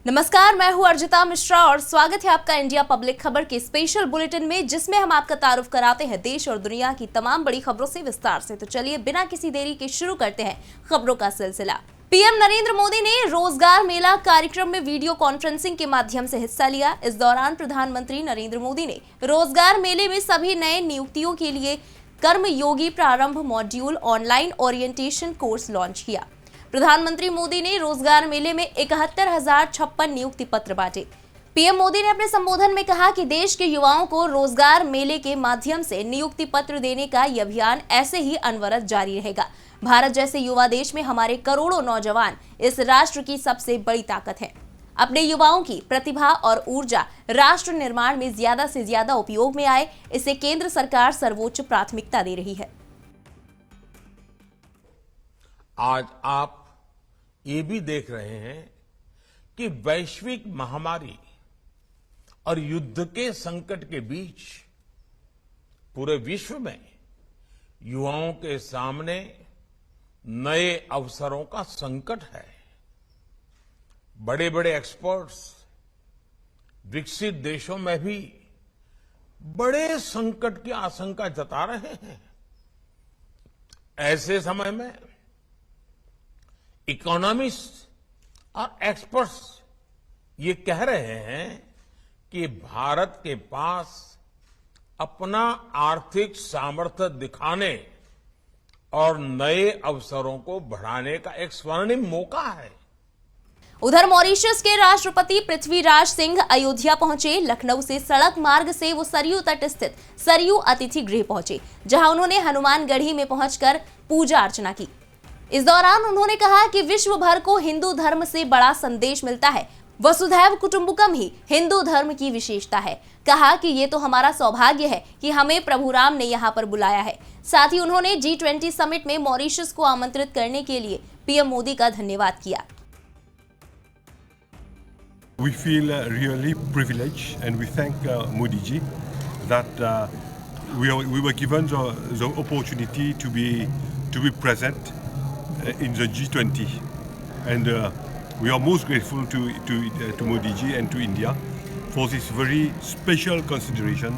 नमस्कार, मैं हूं अर्जिता मिश्रा और स्वागत है आपका इंडिया पब्लिक खबर के स्पेशल बुलेटिन में, जिसमें हम आपका तारुफ कराते हैं देश और दुनिया की तमाम बड़ी खबरों से विस्तार से। तो चलिए बिना किसी देरी के शुरू करते हैं खबरों का सिलसिला। पीएम नरेंद्र मोदी ने रोजगार मेला कार्यक्रम में वीडियो कॉन्फ्रेंसिंग के माध्यम से हिस्सा लिया। इस दौरान प्रधानमंत्री नरेंद्र मोदी ने रोजगार मेले में सभी नए नियुक्तियों के लिए कर्मयोगी प्रारंभ module online orientation course launch किया। प्रधानमंत्री मोदी ने रोजगार मेले में 71,056 नियुक्ति पत्र बांटे। पीएम मोदी ने अपने संबोधन में कहा कि देश के युवाओं को रोजगार मेले के माध्यम से नियुक्ति पत्र देने का यह अभियान ऐसे ही अनवरत जारी रहेगा। भारत जैसे युवा देश में हमारे करोड़ों नौजवान इस राष्ट्र की सबसे बड़ी ताकत है। अपने युवाओं की प्रतिभा और ऊर्जा राष्ट्र निर्माण में ज्यादा से ज्यादा उपयोग में आए, इसे केंद्र सरकार सर्वोच्च प्राथमिकता दे रही है। आज आप ये भी देख रहे हैं कि वैश्विक महामारी और युद्ध के संकट के बीच पूरे विश्व में युवाओं के सामने नए अवसरों का संकट है। बड़े बड़े एक्सपर्ट्स विकसित देशों में भी बड़े संकट की आशंका जता रहे हैं। ऐसे समय में इकोनॉमिस्ट और एक्सपर्ट्स ये कह रहे हैं कि भारत के पास अपना आर्थिक सामर्थ्य दिखाने और नए अवसरों को बढ़ाने का एक स्वर्णिम मौका है। उधर मॉरिशस के राष्ट्रपति पृथ्वीराज सिंह अयोध्या पहुंचे। लखनऊ से सड़क मार्ग से वो सरयू तट स्थित सरयू अतिथि गृह पहुंचे, जहां उन्होंने हनुमानगढ़ी में पहुंचकर पूजा अर्चना की। इस दौरान उन्होंने कहा कि विश्व भर को हिंदू धर्म से बड़ा संदेश मिलता है। वसुधैव कुटुंबकम ही हिंदू धर्म की विशेषता है। कहा कि ये तो हमारा सौभाग्य है कि हमें प्रभु राम ने यहाँ पर बुलाया है। साथ ही उन्होंने G20 समिट में मॉरिशस को आमंत्रित करने के लिए पीएम मोदी का धन्यवाद किया। We feel really privileged and we thank Modi ji that we were given the opportunity to be present in the G20, and we are most grateful to Modi ji and to India for this very special consideration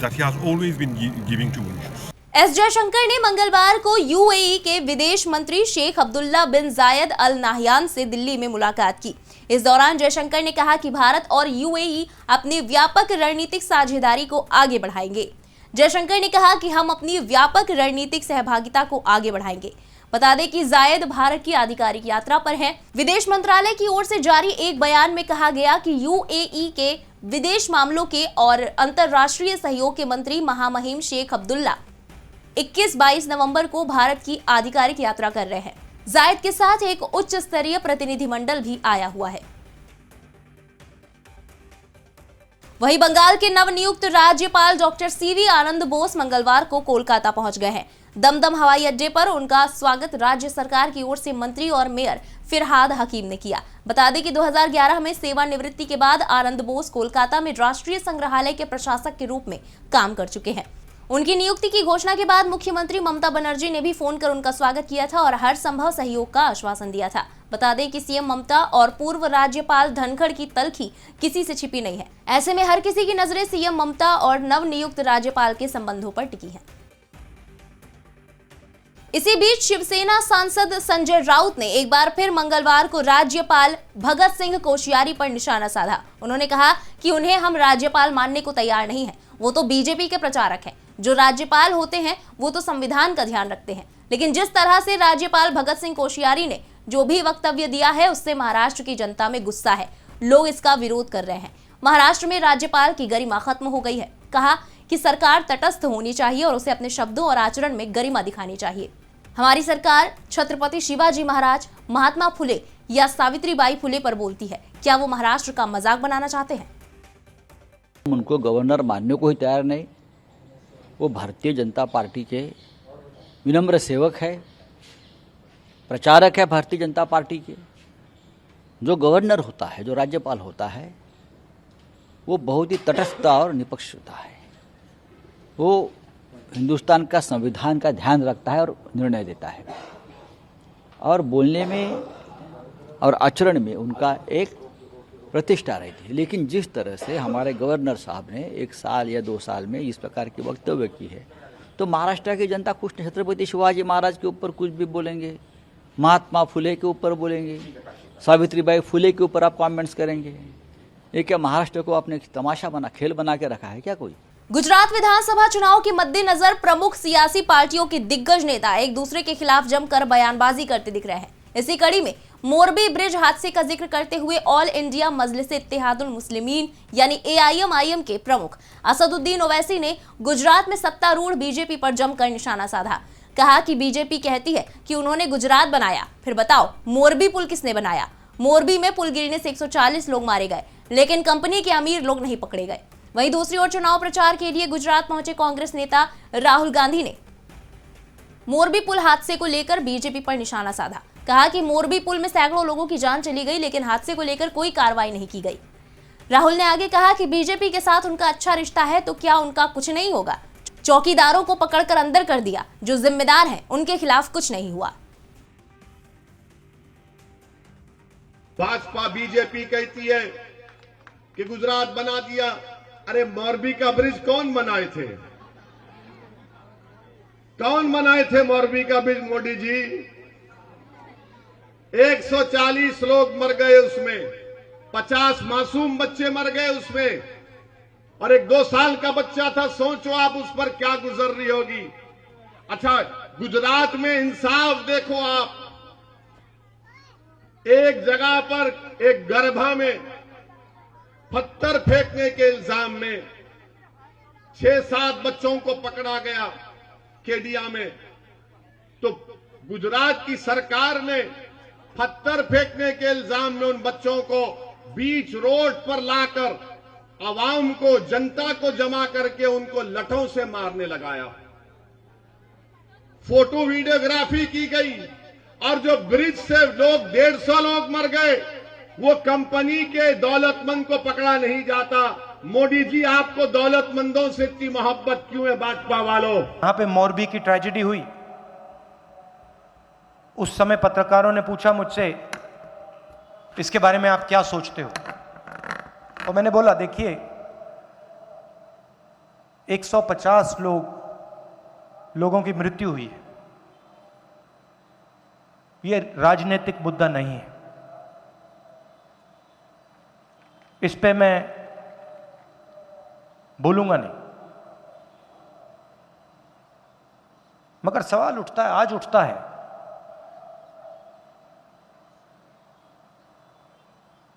that he has always been giving to Mauritius. S Jaishankar ने मंगलवार को UAE के विदेश मंत्री शेख अब्दुल्ला बिन जायद Al Nahyan से दिल्ली में मुलाकात की। इस दौरान जयशंकर ने कहा कि भारत और यूएई अपनी व्यापक रणनीतिक साझेदारी को आगे बढ़ाएंगे। जयशंकर ने कहा कि हम अपनी व्यापक रणनीतिक सहभागिता को आगे बढ़ाएंगे। बता दें कि जायद भारत की आधिकारिक यात्रा पर हैं। विदेश मंत्रालय की ओर से जारी एक बयान में कहा गया कि यूएई के विदेश मामलों के और अंतर्राष्ट्रीय सहयोग के मंत्री महामहिम शेख अब्दुल्ला 21-22 नवंबर को भारत की आधिकारिक यात्रा कर रहे हैं। जायद के साथ एक उच्च स्तरीय प्रतिनिधिमंडल भी आया हुआ है। वहीं बंगाल के नवनियुक्त राज्यपाल डॉक्टर सीवी आनंद बोस मंगलवार को कोलकाता पहुंच गए हैं। दमदम हवाई अड्डे पर उनका स्वागत राज्य सरकार की ओर से मंत्री और मेयर फिरहाद हकीम ने किया। बता दें कि 2011 में सेवानिवृत्ति के बाद आनंद बोस कोलकाता में राष्ट्रीय संग्रहालय के प्रशासक के रूप में काम कर चुके हैं। उनकी नियुक्ति की घोषणा के बाद मुख्यमंत्री ममता बनर्जी ने भी फोन कर उनका स्वागत किया था और हर संभव सहयोग का आश्वासन दिया था। बता दें कि सीएम ममता और पूर्व राज्यपाल धनखड़ की तल्खी किसी से छिपी नहीं है। ऐसे में हर किसी की नजरें सीएम ममता और नवनियुक्त राज्यपाल के संबंधों पर टिकी हैं। इसी बीच शिवसेना सांसद संजय राउत ने एक बार फिर मंगलवार को राज्यपाल भगत सिंह कोश्यारी पर निशाना साधा। उन्होंने कहा कि उन्हें हम राज्यपाल मानने को तैयार नहीं हैं। वो तो बीजेपी के प्रचारक हैं। जो राज्यपाल होते हैं वो तो संविधान का ध्यान रखते हैं, लेकिन जिस तरह से राज्यपाल भगत सिंह कोश्यारी ने जो भी वक्तव्य दिया है उससे महाराष्ट्र की जनता में गुस्सा है। लोग इसका विरोध कर रहे हैं। महाराष्ट्र में राज्यपाल की गरिमा खत्म हो गई है। कहा कि सरकार तटस्थ होनी चाहिए और उसे अपने शब्दों और आचरण में गरिमा दिखानी चाहिए। हमारी सरकार छत्रपति शिवाजी महाराज, महात्मा फुले या सावित्रीबाई फुले पर बोलती है। क्या वो महाराष्ट्र का मजाक बनाना चाहते हैं? उनको गवर्नर मानने को ही तैयार नहीं। वो भारतीय जनता पार्टी के विनम्र सेवक है, प्रचारक है भारतीय जनता पार्टी के। जो गवर्नर होता है, जो राज्यपाल होता है, वो बहुत ही तटस्थ और निष्पक्ष होता है। वो हिंदुस्तान का संविधान का ध्यान रखता है और निर्णय देता है, और बोलने में और आचरण में उनका एक प्रतिष्ठा रही थी। लेकिन जिस तरह से हमारे गवर्नर साहब ने 1 साल या 2 साल में इस प्रकार की वक्तव्य की है, तो महाराष्ट्र की जनता कुछ नहीं, छत्रपति शिवाजी महाराज के ऊपर कुछ भी बोलेंगे, महात्मा फुले के ऊपर बोलेंगे, सावित्रीबाई फुले के ऊपर आप कमेंट्स करेंगे। ये क्या महाराष्ट्र को आपने तमाशा बना, खेल बना के रखा है क्या कोई? गुजरात विधानसभा चुनाव के मद्देनजर प्रमुख सियासी पार्टियों के दिग्गज नेता एक दूसरे के खिलाफ जमकर बयानबाजी करते दिख रहे हैं। इसी कड़ी में मोरबी ब्रिज हादसे का जिक्र करते हुए ऑल इंडिया मजलिस इत्तेहादुल मुस्लिमीन यानी AIM के प्रमुख असदुद्दीन ओवैसी ने गुजरात में सत्तारूढ़ बीजेपी पर जमकर निशाना साधा। कहा कि बीजेपी कहती है कि उन्होंने गुजरात बनाया, फिर बताओ मोरबी पुल किसने बनाया? मोरबी में पुल गिरने से 140 लोग मारे गए, लेकिन कंपनी के अमीर लोग नहीं पकड़े गए। वहीं दूसरी ओर चुनाव प्रचार के लिए गुजरात पहुंचे कांग्रेस नेता राहुल गांधी ने मोरबी पुल हादसे को लेकर बीजेपी पर निशाना साधा। कहा कि मोरबी पुल में सैकड़ों लोगों की जान चली गई, लेकिन हादसे को लेकर कोई कार्रवाई नहीं की गई। राहुल ने आगे कहा कि बीजेपी के साथ उनका अच्छा रिश्ता है, तो क्या उनका कुछ नहीं होगा? चौकीदारों को पकड़कर अंदर कर दिया, जो जिम्मेदार हैं उनके खिलाफ कुछ नहीं हुआ। भाजपा बीजेपी कहती है कि गुजरात बना दिया। अरे मोरबी का ब्रिज कौन बनाए थे? कौन बनाए थे मोरबी का ब्रिज? मोदी जी। 140 लोग मर गए उसमें, 50 मासूम बच्चे मर गए उसमें, और एक 2 साल का बच्चा था। सोचो आप उस पर क्या गुजर रही होगी। अच्छा, गुजरात में इंसाफ देखो आप। एक जगह पर एक गर्भा में पत्थर फेंकने के इल्जाम में 6-7 बच्चों को पकड़ा गया केडिया में। तो गुजरात की सरकार ने पत्थर फेंकने के इल्जाम में उन बच्चों को बीच रोड पर लाकर आवाम को, जनता को जमा करके उनको लठों से मारने लगाया। फोटो वीडियोग्राफी की गई, और जो ब्रिज से लोग 150 लोग मर गए, वो कंपनी के दौलतमंद को पकड़ा नहीं जाता। मोदी जी, आपको दौलतमंदों से इतनी मोहब्बत क्यों है भाजपा वालों? यहां पे मोरबी की ट्रेजेडी हुई, उस समय पत्रकारों ने पूछा मुझसे इसके बारे में आप क्या सोचते हो? तो मैंने बोला, देखिए 150 लोगों की मृत्यु हुई है, ये राजनीतिक मुद्दा नहीं है। इस पे मैं बोलूंगा नहीं, मगर सवाल उठता है, आज उठता है,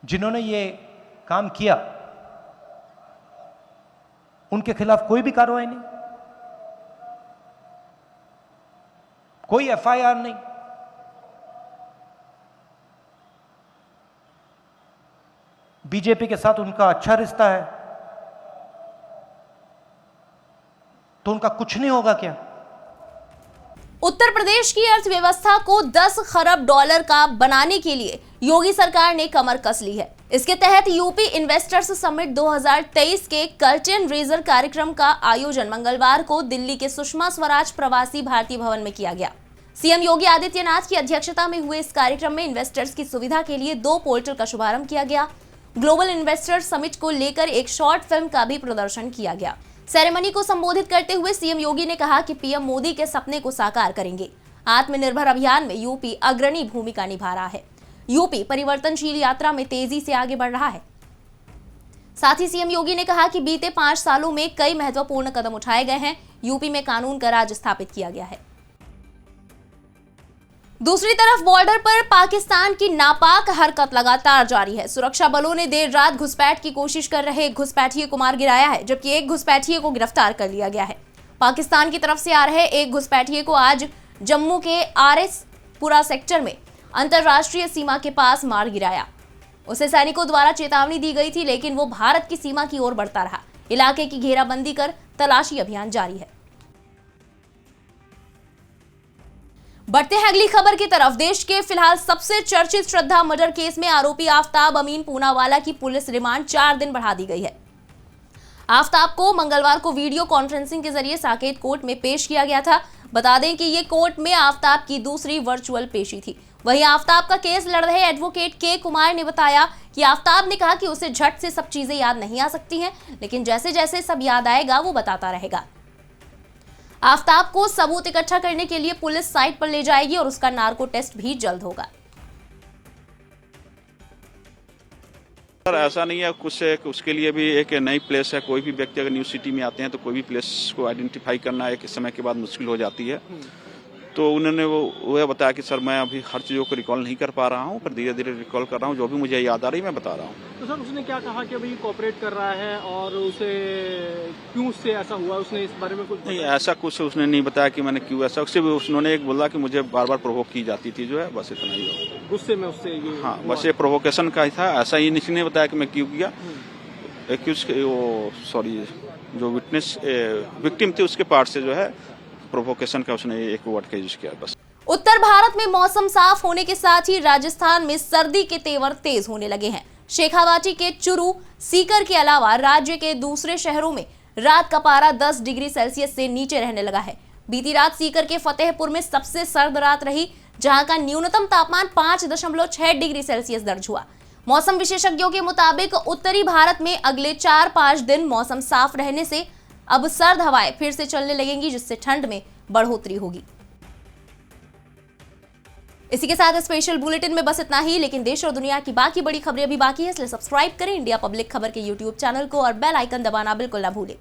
जिन्होंने ये काम किया उनके खिलाफ कोई भी कार्रवाई नहीं, कोई FIR नहीं। बीजेपी के साथ उनका अच्छा रिश्ता है, तो उनका कुछ नहीं होगा क्या? उत्तर प्रदेश की अर्थव्यवस्था को 10 खरब डॉलर का बनाने के लिए योगी सरकार ने कमर कस ली है। इसके तहत यूपी इन्वेस्टर्स समिट 2023 के कर्टेन रेजर कार्यक्रम का आयोजन मंगलवार को दिल्ली के सुषमा स्वराज प्रवासी भारतीय भवन में किया गया। सीएम योगी आदित्यनाथ की अध्यक्षता में हुए इस कार्यक्रम में इन्वेस्टर्स की सुविधा के लिए 2 पोर्टल का शुभारंभ किया गया। ग्लोबल इन्वेस्टर्स समिट को लेकर एक शॉर्ट फिल्म का भी प्रदर्शन किया गया। सेरेमनी को संबोधित करते हुए सीएम योगी ने कहा कि पीएम मोदी के सपने को साकार करेंगे। आत्मनिर्भर अभियान में यूपी अग्रणी भूमिका निभा रहा है। यूपी परिवर्तनशील यात्रा में तेजी से आगे बढ़ रहा है। साथ ही सीएम योगी ने कहा कि बीते 5 सालों में कई महत्वपूर्ण कदम उठाए गए हैं। यूपी में कानून का राज स्थापित किया गया है। दूसरी तरफ बॉर्डर पर पाकिस्तान की नापाक हरकत लगातार जारी है। सुरक्षा बलों ने देर रात घुसपैठ की कोशिश कर रहे एक घुसपैठिए को मार गिराया है, जबकि एक घुसपैठिए को गिरफ्तार कर लिया गया है। पाकिस्तान की तरफ से आ रहे एक घुसपैठिए को आज जम्मू के RS पुरा सेक्टर में अंतरराष्ट्रीय सीमा के पास मार गिराया। उसे सैनिकों द्वारा चेतावनी दी गई थी, लेकिन वो भारत की सीमा की ओर बढ़ता रहा। इलाके की घेराबंदी कर तलाशी अभियान जारी है। बढ़ते हैं अगली खबर की तरफ। देश के फिलहाल सबसे चर्चित श्रद्धा मर्डर केस में आरोपी आफ्ताब अमीन पूनावाला की पुलिस रिमांड 4 दिन बढ़ा दी गई है। आफ्ताब को मंगलवार को वीडियो कॉन्फ्रेंसिंग के जरिए साकेत कोर्ट में पेश किया गया था। बता दें कि ये कोर्ट में आफ्ताब की दूसरी वर्चुअल पेशी थी। वहीं आफताब का केस लड़ रहे एडवोकेट के कुमार ने बताया कि आफताब ने कहा कि उसे झट से सब चीजें याद नहीं आ सकती हैं, लेकिन जैसे जैसे सब याद आएगा वो बताता रहेगा। आफताब को सबूत इकट्ठा करने के लिए पुलिस साइट पर ले जाएगी और उसका नार्को टेस्ट भी जल्द होगा। सर ऐसा नहीं है, कुछ उसके लिए भी एक नई प्लेस है। कोई भी व्यक्ति अगर न्यू सिटी में आते हैं तो कोई भी प्लेस को आइडेंटिफाई करना एक समय के बाद मुश्किल हो जाती है। तो उन्होंने वो बताया कि सर मैं अभी हर चीज़ों को रिकॉल नहीं कर पा रहा हूँ, पर धीरे धीरे रिकॉल कर रहा हूँ, जो भी मुझे याद आ रही मैं बता रहा हूँ। तो सर उसने क्या कहा कि अभी कोऑपरेट कर रहा है और उसे क्यों उससे ऐसा हुआ, उसने इस बारे में कुछ नहीं ऐसा कुछ उसने नहीं बताया कि मैंने क्यों ऐसा। उससे उन्होंने एक बोला कि मुझे बार बार प्रोवोक की जाती थी, जो है बस इतना ही हो। गुस्से में उससे ये हाँ बस ये प्रोवोकेशन का ही था, ऐसा ही नहीं बताया कि मैं क्यों किया। जो विटनेस विक्टिम थी उसके पार्ट से जो है प्रोवोकेशन का उसने एक वर्ड का यूज किया बस। उत्तर भारत में मौसम साफ होने के साथ ही राजस्थान में सर्दी के तेवर तेज होने लगे हैं। शेखावाटी के चुरू, सीकर के अलावा राज्य के दूसरे शहरों में रात का पारा 10 डिग्री सेल्सियस से नीचे रहने लगा है। बीती रात सीकर के फतेहपुर में सबसे सर्द रात रही, जहां का न्यूनतम तापमान 5.6 डिग्री सेल्सियस दर्ज हुआ। मौसम विशेषज्ञों के मुताबिक उत्तरी भारत में अगले 4-5 दिन मौसम साफ रहने से अब सर्द हवाएं फिर से चलने लगेंगी, जिससे ठंड में बढ़ोतरी होगी। इसी के साथ स्पेशल बुलेटिन में बस इतना ही, लेकिन देश और दुनिया की बाकी बड़ी खबरें अभी बाकी है, इसलिए सब्सक्राइब करें इंडिया पब्लिक खबर के YouTube चैनल को और बेल आइकन दबाना बिल्कुल ना भूलें।